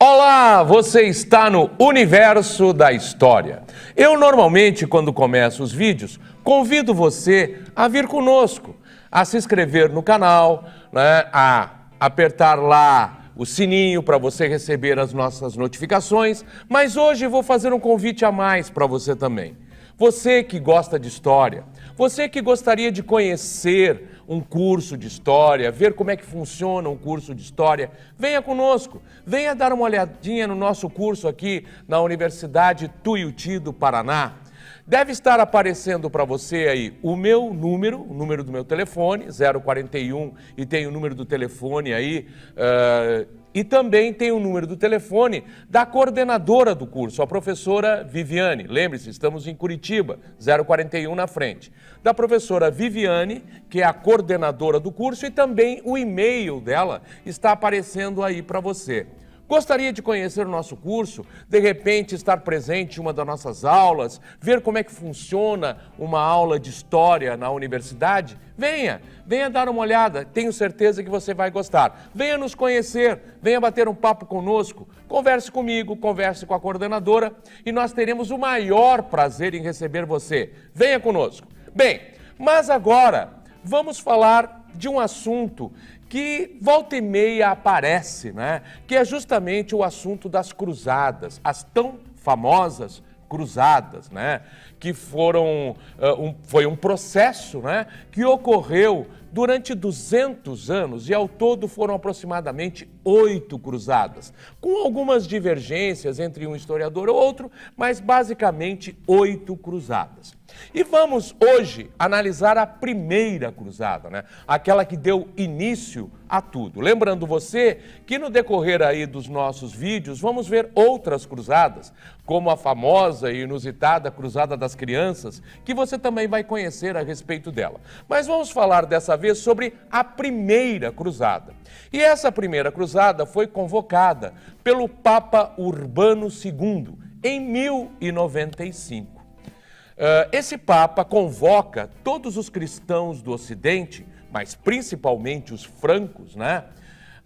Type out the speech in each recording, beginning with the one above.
Olá, você está no Universo da História. Eu normalmente, quando começo os vídeos, convido você a vir conosco, a se inscrever no canal, a apertar lá o sininho para você receber as nossas notificações, mas hoje vou fazer um convite a mais para você também. Você que gosta de história, você que gostaria de conhecer um curso de história, ver como é que funciona um curso de história, venha conosco, venha dar uma olhadinha no nosso curso aqui na Universidade Tuiuti do Paraná. Deve estar aparecendo para você aí o meu número, o número do meu telefone, 041, e tem o número do telefone aí, e também tem o número do telefone da coordenadora do curso, a professora Viviane. Lembre-se, estamos em Curitiba, 041 na frente. Da professora Viviane, que é a coordenadora do curso, e também o e-mail dela está aparecendo aí para você. Gostaria de conhecer o nosso curso, de repente estar presente em uma das nossas aulas, ver como é que funciona uma aula de história na universidade? Venha dar uma olhada, tenho certeza que você vai gostar. Venha nos conhecer, venha bater um papo conosco, converse comigo, converse com a coordenadora e nós teremos o maior prazer em receber você. Venha conosco. Bem, mas agora vamos falar de um assunto que volta e meia aparece, né? Que é justamente o assunto das cruzadas, as tão famosas cruzadas, né? Que foi um processo, né? Que ocorreu durante 200 anos e ao todo foram aproximadamente 8 cruzadas, com algumas divergências entre um historiador ou outro, mas basicamente 8 cruzadas. E vamos hoje analisar a primeira cruzada, né? Aquela que deu início a tudo. Lembrando você que no decorrer aí dos nossos vídeos vamos ver outras cruzadas, como a famosa e inusitada Cruzada das Crianças, que você também vai conhecer a respeito dela. Mas vamos falar dessa vez sobre a primeira cruzada. E essa primeira cruzada foi convocada pelo Papa Urbano II em 1095. Esse Papa convoca todos os cristãos do Ocidente, mas principalmente os francos, né,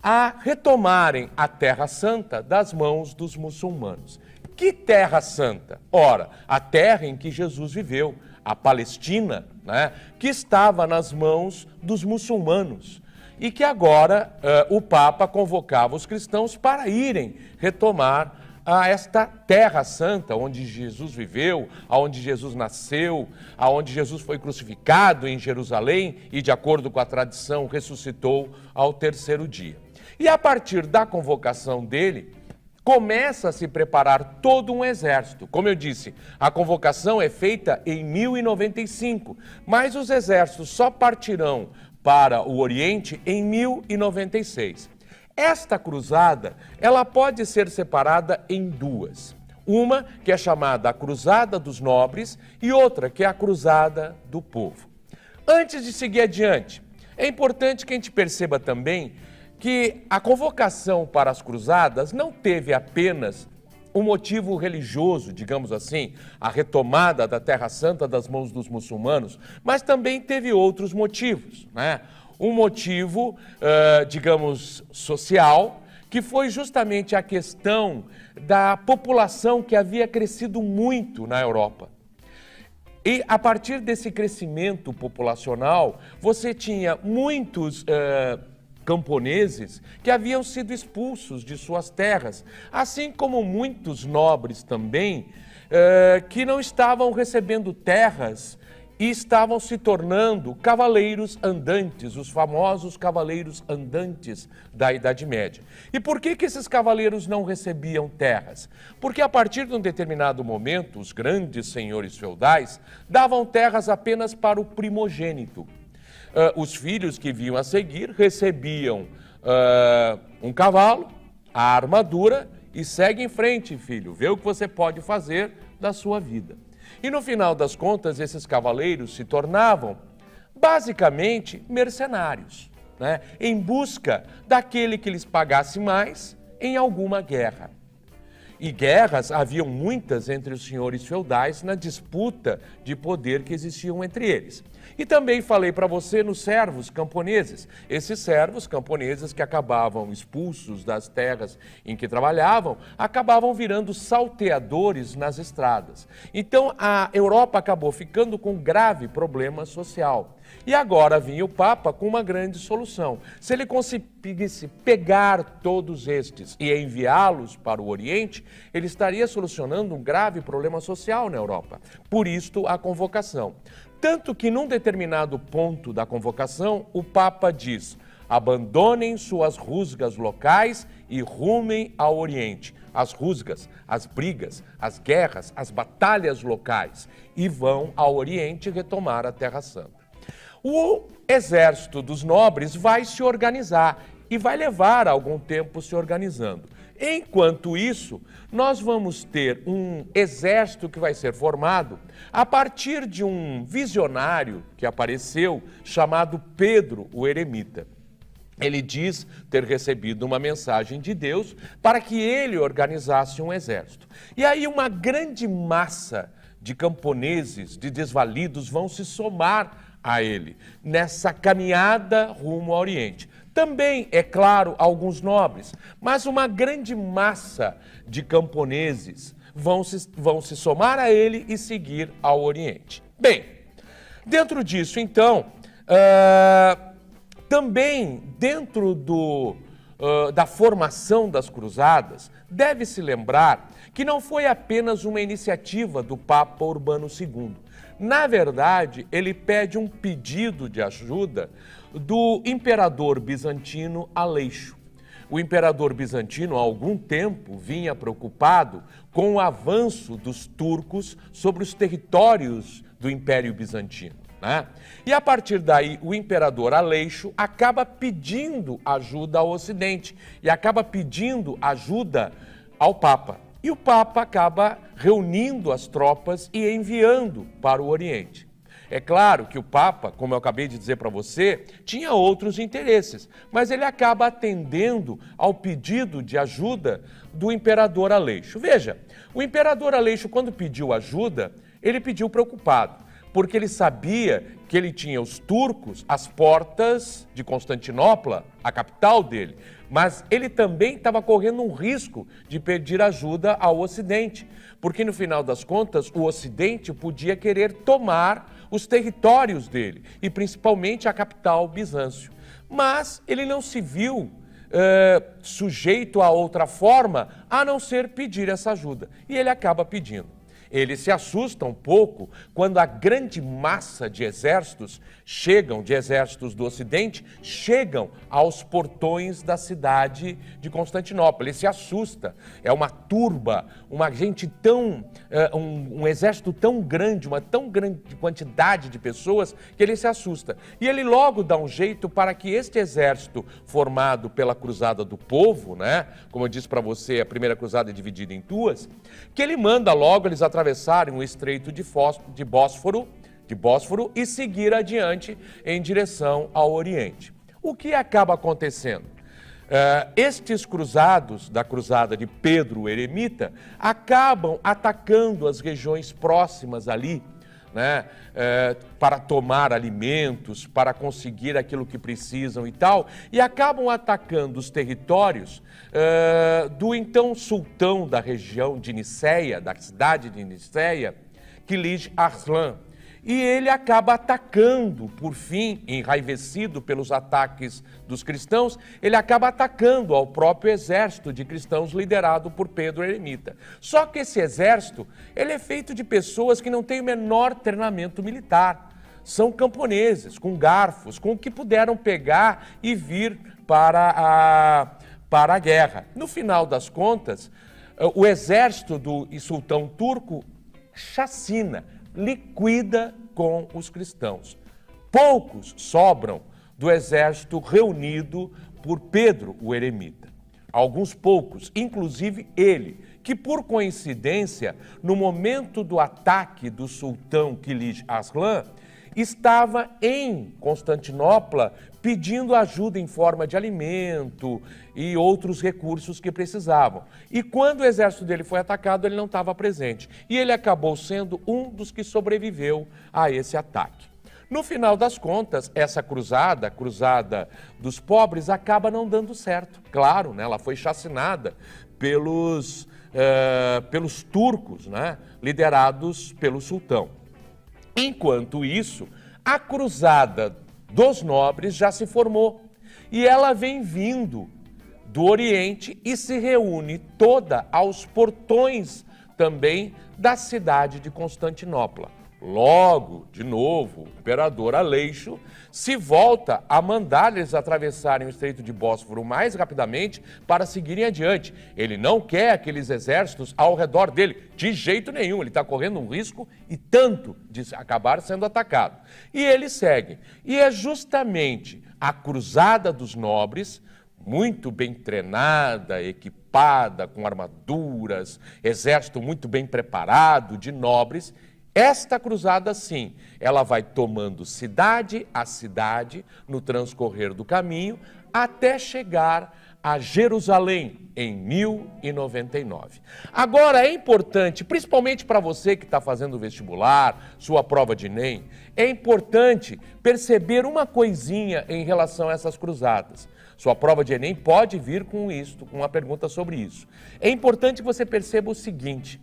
a retomarem a Terra Santa das mãos dos muçulmanos. Que Terra Santa? Ora, a terra em que Jesus viveu, a Palestina, né, que estava nas mãos dos muçulmanos. E que agora o Papa convocava os cristãos para irem retomar a esta Terra Santa, onde Jesus viveu, aonde Jesus nasceu, aonde Jesus foi crucificado em Jerusalém e, de acordo com a tradição, ressuscitou ao terceiro dia. E a partir da convocação dele, começa a se preparar todo um exército. Como eu disse, a convocação é feita em 1095, mas os exércitos só partirão para o Oriente em 1096. Esta cruzada, ela pode ser separada em duas. Uma que é chamada a Cruzada dos Nobres e outra que é a Cruzada do Povo. Antes de seguir adiante, é importante que a gente perceba também que a convocação para as cruzadas não teve apenas um motivo religioso, digamos assim, a retomada da Terra Santa das mãos dos muçulmanos, mas também teve outros motivos, né? Um motivo, digamos, social, que foi justamente a questão da população que havia crescido muito na Europa. E a partir desse crescimento populacional, você tinha muitos camponeses que haviam sido expulsos de suas terras, assim como muitos nobres também, que não estavam recebendo terras e estavam se tornando cavaleiros andantes, os famosos cavaleiros andantes da Idade Média. E por que esses cavaleiros não recebiam terras? Porque a partir de um determinado momento, os grandes senhores feudais davam terras apenas para o primogênito. Os filhos que vinham a seguir recebiam um cavalo, a armadura e segue em frente, filho, vê o que você pode fazer da sua vida. E no final das contas, esses cavaleiros se tornavam basicamente mercenários, né, em busca daquele que lhes pagasse mais em alguma guerra. E guerras haviam muitas entre os senhores feudais na disputa de poder que existiam entre eles. E também falei para você nos servos camponeses. Esses servos camponeses que acabavam expulsos das terras em que trabalhavam, acabavam virando salteadores nas estradas. Então a Europa acabou ficando com um grave problema social. E agora vinha o Papa com uma grande solução. Se ele conseguisse pegar todos estes e enviá-los para o Oriente, ele estaria solucionando um grave problema social na Europa. Por isto, a convocação. Tanto que, num determinado ponto da convocação, o Papa diz: abandonem suas rusgas locais e rumem ao Oriente. As rusgas, as brigas, as guerras, as batalhas locais, e vão ao Oriente retomar a Terra Santa. O exército dos nobres vai se organizar e vai levar algum tempo se organizando. Enquanto isso, nós vamos ter um exército que vai ser formado a partir de um visionário que apareceu chamado Pedro, o Eremita. Ele diz ter recebido uma mensagem de Deus para que ele organizasse um exército. E aí uma grande massa de camponeses, de desvalidos, vão se somar a ele, nessa caminhada rumo ao Oriente. Também, é claro, alguns nobres, mas uma grande massa de camponeses vão se somar a ele e seguir ao Oriente. Bem, dentro disso, então, também dentro da formação das cruzadas, deve-se lembrar que não foi apenas uma iniciativa do Papa Urbano II. Na verdade, ele pede um pedido de ajuda do imperador bizantino Aleixo. O imperador bizantino, há algum tempo, vinha preocupado com o avanço dos turcos sobre os territórios do Império Bizantino, né? E a partir daí, o imperador Aleixo acaba pedindo ajuda ao Ocidente e acaba pedindo ajuda ao Papa. E o Papa acaba reunindo as tropas e enviando para o Oriente. É claro que o Papa, como eu acabei de dizer para você, tinha outros interesses, mas ele acaba atendendo ao pedido de ajuda do imperador Aleixo. Veja, o imperador Aleixo, quando pediu ajuda, ele pediu preocupado, porque ele sabia que ele tinha os turcos às portas de Constantinopla, a capital dele, mas ele também estava correndo um risco de pedir ajuda ao Ocidente, porque no final das contas o Ocidente podia querer tomar os territórios dele, e principalmente a capital Bizâncio. Mas ele não se viu sujeito a outra forma a não ser pedir essa ajuda, e ele acaba pedindo. Ele se assusta um pouco quando a grande massa de exércitos de exércitos do Ocidente, chegam aos portões da cidade de Constantinopla. Ele se assusta. É uma turba, uma gente um exército tão grande, uma tão grande quantidade de pessoas, que ele se assusta. E ele logo dá um jeito para que este exército formado pela Cruzada do Povo, né? Como eu disse para você, a primeira cruzada é dividida em duas, que ele manda logo eles atravessarem o estreito de Bósforo e seguir adiante em direção ao Oriente. O que acaba acontecendo? Estes cruzados da cruzada de Pedro o Eremita acabam atacando as regiões próximas ali, né, para tomar alimentos, para conseguir aquilo que precisam e tal, e acabam atacando os territórios do então sultão da região de Nicéia, da cidade de Nicéia, Kilij Arslan. E ele acaba atacando, por fim, enraivecido pelos ataques dos cristãos, ele acaba atacando ao próprio exército de cristãos liderado por Pedro Eremita. Só que esse exército, ele é feito de pessoas que não têm o menor treinamento militar. São camponeses, com garfos, com o que puderam pegar e vir para a guerra. No final das contas, o exército do sultão turco chacina, liquida com os cristãos. Poucos sobram do exército reunido por Pedro o Eremita. Alguns poucos, inclusive ele, que por coincidência, no momento do ataque do sultão Kilij Arslan, estava em Constantinopla pedindo ajuda em forma de alimento e outros recursos que precisavam. E quando o exército dele foi atacado, ele não estava presente. E ele acabou sendo um dos que sobreviveu a esse ataque. No final das contas, essa cruzada, a cruzada dos pobres, acaba não dando certo. Claro, né? Ela foi chacinada pelos turcos, né? Liderados pelo sultão. Enquanto isso, a cruzada dos nobres já se formou e ela vem vindo do Oriente e se reúne toda aos portões também da cidade de Constantinopla. Logo, de novo, o imperador Aleixo se volta a mandar-lhes atravessarem o Estreito de Bósforo mais rapidamente para seguirem adiante. Ele não quer aqueles exércitos ao redor dele, de jeito nenhum. Ele está correndo um risco e tanto de acabar sendo atacado. E ele segue. E é justamente a cruzada dos nobres, muito bem treinada, equipada, com armaduras, exército muito bem preparado de nobres. Esta cruzada, sim, ela vai tomando cidade a cidade no transcorrer do caminho até chegar a Jerusalém em 1099. Agora é importante, principalmente para você que está fazendo vestibular, sua prova de Enem, é importante perceber uma coisinha em relação a essas cruzadas. Sua prova de Enem pode vir com isto, com uma pergunta sobre isso. É importante que você perceba o seguinte: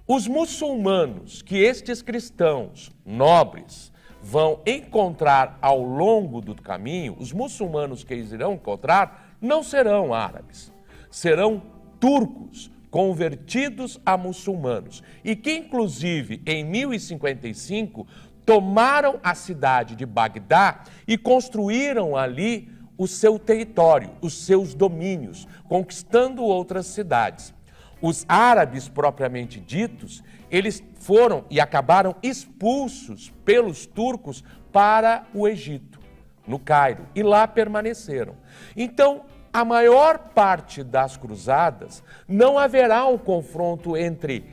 os muçulmanos que estes cristãos nobres vão encontrar ao longo do caminho, os muçulmanos que eles irão encontrar não serão árabes, serão turcos convertidos a muçulmanos e que inclusive em 1055 tomaram a cidade de Bagdá e construíram ali o seu território, os seus domínios, conquistando outras cidades. Os árabes propriamente ditos, eles foram e acabaram expulsos pelos turcos para o Egito, no Cairo, e lá permaneceram. Então, a maior parte das cruzadas não haverá um confronto entre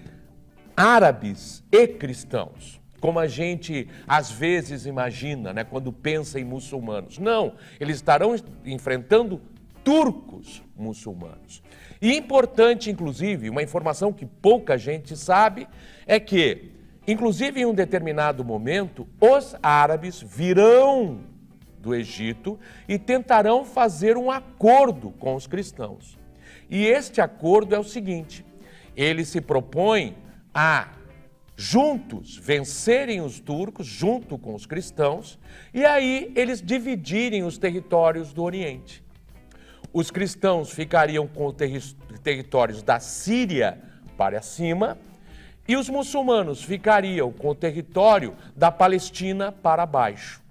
árabes e cristãos, como a gente às vezes imagina, né, quando pensa em muçulmanos. Não, eles estarão enfrentando turcos muçulmanos. E importante, inclusive, uma informação que pouca gente sabe, é que, inclusive em um determinado momento, os árabes virão do Egito e tentarão fazer um acordo com os cristãos. E este acordo é o seguinte: eles se propõem a juntos vencerem os turcos, junto com os cristãos, e aí eles dividirem os territórios do Oriente. Os cristãos ficariam com os territórios da Síria para cima e os muçulmanos ficariam com o território da Palestina para baixo,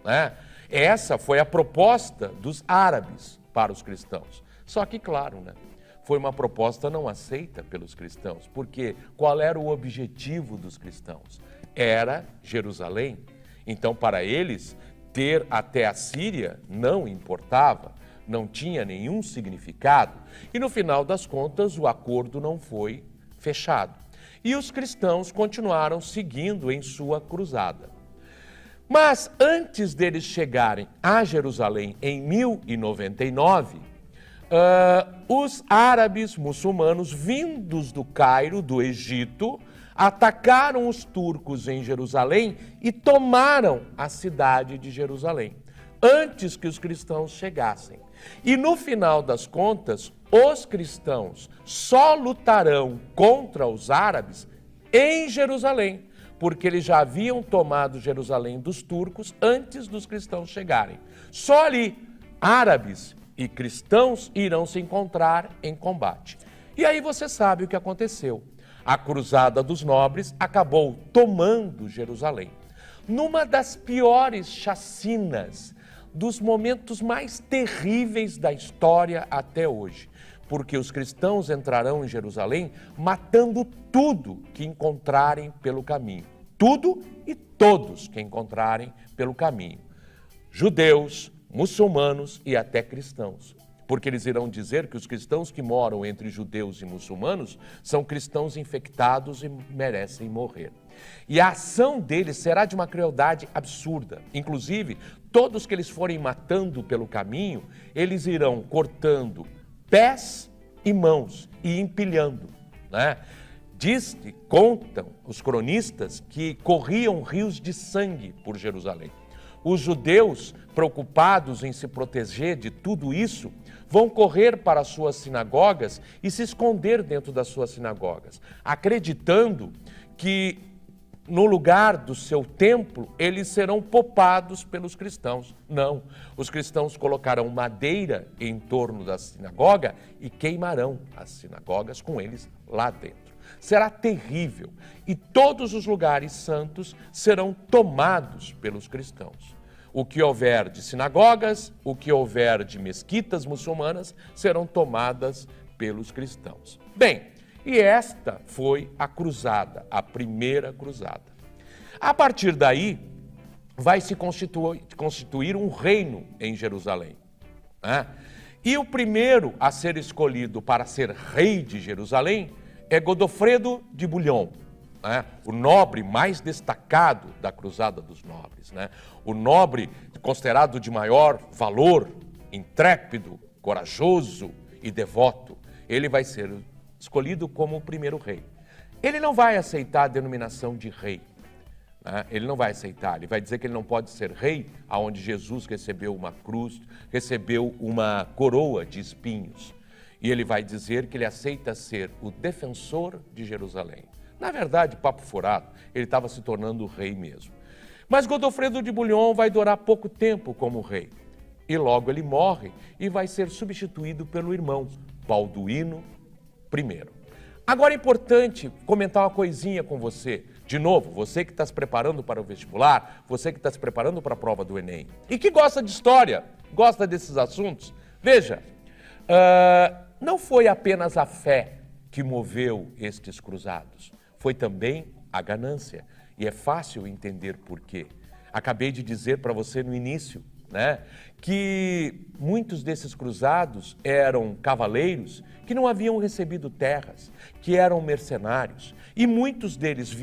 né? Essa foi a proposta dos árabes para os cristãos. Só que, claro, né, foi uma proposta não aceita pelos cristãos, porque qual era o objetivo dos cristãos? Era Jerusalém. Então, para eles, ter até a Síria não importava, não tinha nenhum significado, e no final das contas o acordo não foi fechado. E os cristãos continuaram seguindo em sua cruzada. Mas antes deles chegarem a Jerusalém em 1099, os árabes muçulmanos vindos do Cairo, do Egito, atacaram os turcos em Jerusalém e tomaram a cidade de Jerusalém, antes que os cristãos chegassem. E no final das contas, os cristãos só lutarão contra os árabes em Jerusalém, porque eles já haviam tomado Jerusalém dos turcos antes dos cristãos chegarem. Só ali, árabes e cristãos irão se encontrar em combate. E aí você sabe o que aconteceu. A cruzada dos nobres acabou tomando Jerusalém. Numa das piores chacinas, dos momentos mais terríveis da história até hoje, porque os cristãos entrarão em Jerusalém matando tudo que encontrarem pelo caminho. Tudo e todos que encontrarem pelo caminho. Judeus, muçulmanos e até cristãos. porque eles irão dizer que os cristãos que moram entre judeus e muçulmanos são cristãos infectados e merecem morrer. E a ação deles será de uma crueldade absurda. Inclusive, todos que eles forem matando pelo caminho, eles irão cortando pés e mãos e empilhando, né? Contam os cronistas que corriam rios de sangue por Jerusalém. Os judeus, preocupados em se proteger de tudo isso, vão correr para as suas sinagogas e se esconder dentro das suas sinagogas, acreditando que no lugar do seu templo eles serão poupados pelos cristãos. Não, os cristãos colocarão madeira em torno da sinagoga e queimarão as sinagogas com eles lá dentro. Será terrível e todos os lugares santos serão tomados pelos cristãos. O que houver de sinagogas, o que houver de mesquitas muçulmanas serão tomadas pelos cristãos. Bem, e esta foi a cruzada, a primeira cruzada. A partir daí, vai se constituir um reino em Jerusalém, né? E o primeiro a ser escolhido para ser rei de Jerusalém é Godofredo de Bouillon, né? O nobre mais destacado da Cruzada dos Nobres, né? O nobre considerado de maior valor, intrépido, corajoso e devoto. Ele vai ser escolhido como o primeiro rei. Ele não vai aceitar a denominação de rei, né? Ele não vai aceitar, ele vai dizer que ele não pode ser rei aonde Jesus recebeu uma cruz, recebeu uma coroa de espinhos. E ele vai dizer que ele aceita ser o defensor de Jerusalém. Na verdade, papo furado, ele estava se tornando rei mesmo. Mas Godofredo de Bouillon vai durar pouco tempo como rei. E logo ele morre e vai ser substituído pelo irmão, Balduíno I. Agora é importante comentar uma coisinha com você. De novo, você que está se preparando para o vestibular, você que está se preparando para a prova do Enem e que gosta de história, gosta desses assuntos, veja, não foi apenas a fé que moveu estes cruzados, foi também a ganância. E é fácil entender por quê. Acabei de dizer para você no início, né, que muitos desses cruzados eram cavaleiros que não haviam recebido terras, que eram mercenários. E muitos deles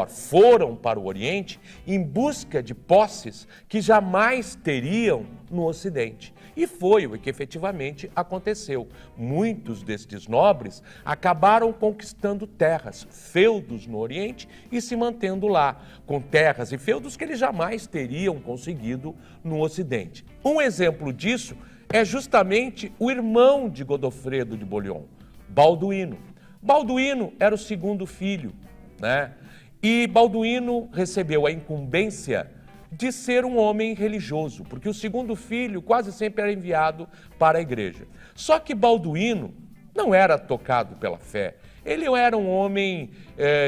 foram para o Oriente em busca de posses que jamais teriam no Ocidente. E foi o que efetivamente aconteceu. Muitos destes nobres acabaram conquistando terras, feudos no Oriente e se mantendo lá, com terras e feudos que eles jamais teriam conseguido no Ocidente. Um exemplo disso é justamente o irmão de Godofredo de Bouillon, Balduíno. Balduíno era o segundo filho, né? E Balduíno recebeu a incumbência de ser um homem religioso, porque o segundo filho quase sempre era enviado para a igreja. Só que Balduíno não era tocado pela fé. Ele era um homem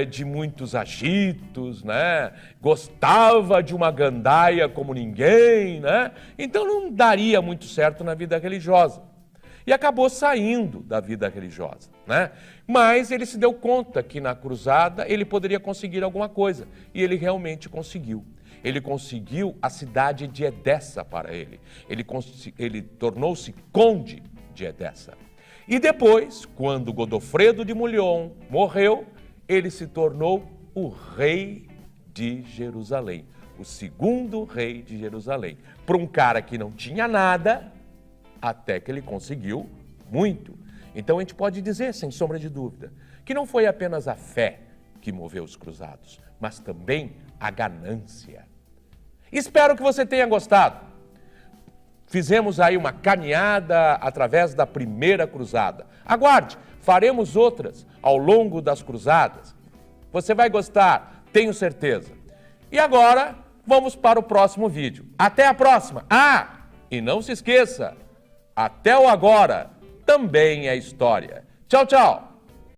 de muitos agitos, né? Gostava de uma gandaia como ninguém, né? Então não daria muito certo na vida religiosa. E acabou saindo da vida religiosa, né? Mas ele se deu conta que na cruzada ele poderia conseguir alguma coisa. E ele realmente conseguiu. Ele conseguiu a cidade de Edessa para ele. Ele tornou-se conde de Edessa. E depois, quando Godofredo de Bouillon morreu, ele se tornou o rei de Jerusalém. O segundo rei de Jerusalém. Para um cara que não tinha nada, até que ele conseguiu muito. Então a gente pode dizer, sem sombra de dúvida, que não foi apenas a fé que moveu os cruzados, mas também a ganância. Espero que você tenha gostado. Fizemos aí uma caminhada através da primeira cruzada. Aguarde, faremos outras ao longo das cruzadas. Você vai gostar, tenho certeza. E agora, vamos para o próximo vídeo. Até a próxima! Ah, e não se esqueça, até o agora também é história. Tchau, tchau!